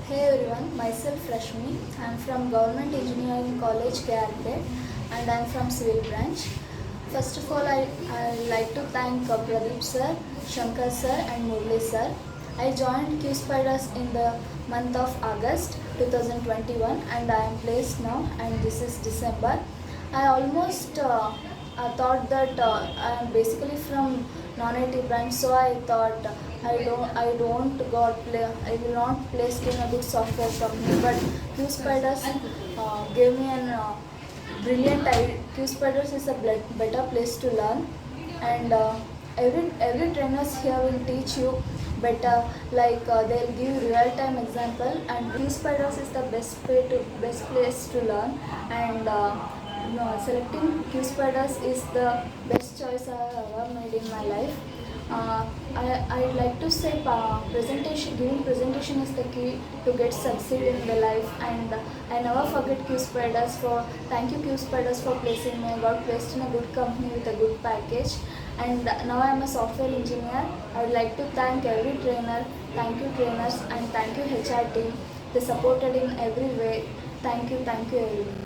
Hey everyone, myself RASHMI. I am from Government Engineering College, KRK, and I am from Civil Branch. First of all, I like to thank Pradeep sir, Shankar sir, and Murli sir. I joined Qspiders in the month of August 2021, and I am placed now, and this is December. I almost thought that I am basically from non-IT branch, so I thought I don't got play I will not place in a good software company. But Qspiders gave me an brilliant idea. Qspiders is a better place to learn, and every trainers here will teach you better. Like they'll give real time example, and Qspiders is the best place to learn. And no, selecting Qspiders is the best choice I have ever made in my life. I'd like to say giving presentation is the key to get succeed in the life, and I never forget thank you Qspiders for placing me. I got placed in a good company with a good package, and now I am a software engineer. I would like to thank every trainer, thank you trainers, and thank you HR team. They supported in every way. Thank you everyone.